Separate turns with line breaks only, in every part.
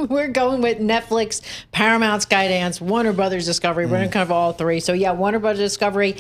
We're going with Netflix, Paramount Skydance, Warner Brothers Discovery. We're going to cover all three. So, yeah, Warner Brothers Discovery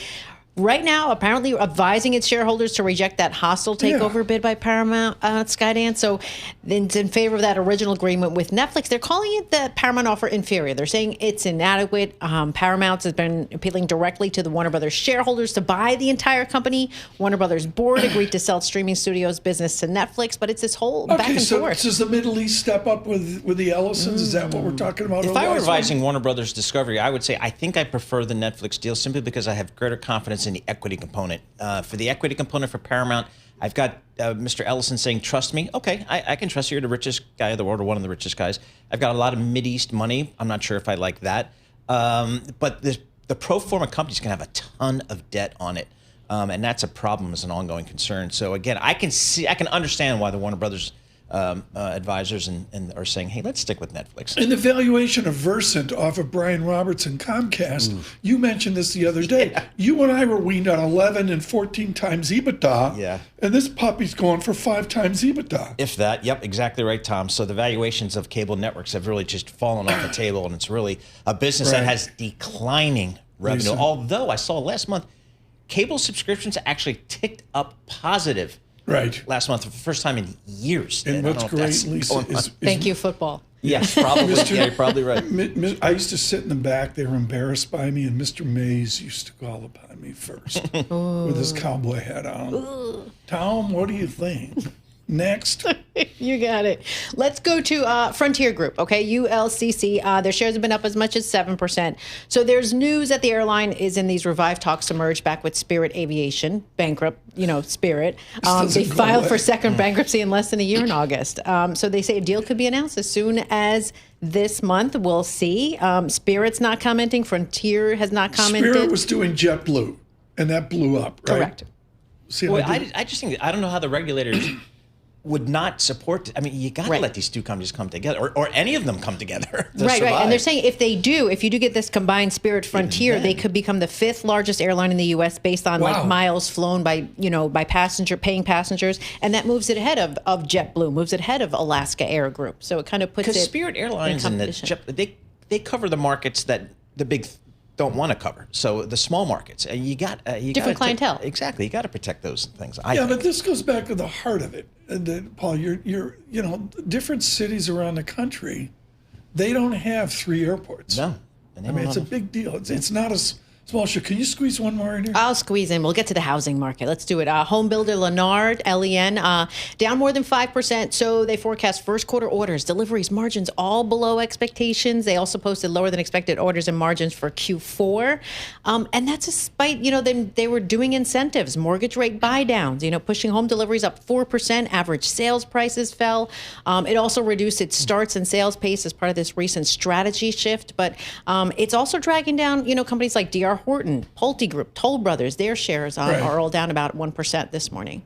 right now apparently advising its shareholders to reject that hostile takeover bid by Paramount Skydance. So it's in favor of that original agreement with Netflix. They're calling it the Paramount offer inferior. They're saying it's inadequate. Paramount has been appealing directly to the Warner Brothers shareholders to buy the entire company. Warner Brothers board agreed to sell its streaming studios business to Netflix, but it's this whole back and forth.
Does the Middle East step up with the Ellisons? Is that what we're talking about?
If I were advising Warner Brothers Discovery, I would say I think I prefer the Netflix deal simply because I have greater confidence in the equity component. For the equity component for Paramount, I've got Mr. Ellison saying, trust me. Okay, I can trust you. You're the richest guy in the world, or one of the richest guys. I've got a lot of Mideast money. I'm not sure if I like that. But the pro forma company's going to have a ton of debt on it. And that's a problem as an ongoing concern. So again, I can understand why the Warner Brothers advisors and are saying, hey, let's stick with Netflix.
And the valuation of Versant off of Brian Roberts and Comcast, you mentioned this the other day. Yeah. You and I were weaned on 11 and 14 times EBITDA.
Yeah.
And this puppy's going for 5 times EBITDA.
If that, yep, exactly right, Tom. So the valuations of cable networks have really just fallen off the table, and it's really a business that has declining revenue. Although I saw last month, cable subscriptions actually ticked up positive.
Right.
Last month for the first time in years.
And what's great, Lisa, is
thank you, football.
Yes, probably. Yeah, you're probably right.
I used to sit in the back. They were embarrassed by me, and Mr. Mays used to call upon me first with his cowboy hat on. Tom, what do you think? Next.
You got it. Let's go to Frontier Group, okay? ULCC. Their shares have been up as much as 7%. So there's news that the airline is in these revived talks to merge back with Spirit Aviation, bankrupt, Spirit. They filed for second bankruptcy in less than a year in August. So they say a deal could be announced as soon as this month. We'll see. Spirit's not commenting. Frontier has not commented.
Spirit was doing JetBlue, and that blew up, right?
Correct.
See,
well, I just think, I don't know how the regulators would not support. I mean, you got to let these two companies come together, or any of them come together.
Right. And they're saying if you do get this combined Spirit Frontier, they could become the 5th largest airline in the U.S. based on like miles flown by paying passengers, and that moves it ahead of JetBlue, moves it ahead of Alaska Air Group. So it kind of puts it.
Because Spirit Airlines and they cover the markets that the big don't want to cover. So the small markets, you got
different clientele.
Exactly, you got to protect those things.
But this goes back to the heart of it. Paul, you're different cities around the country, they don't have 3 airports.
No,
I mean it's a big deal. It's not as small. Can you squeeze one more in here?
I'll squeeze in. We'll get to the housing market. Let's do it. Homebuilder Lennar, LEN, down more than 5%. So they forecast first quarter orders, deliveries, margins all below expectations. They also posted lower than expected orders and margins for Q4. And that's despite, they were doing incentives, mortgage rate buy downs, pushing home deliveries up 4%. Average sales prices fell. It also reduced its starts and sales pace as part of this recent strategy shift. But it's also dragging down, companies like DR Horton, Pulte Group, Toll Brothers, their shares are all down about 1% this morning.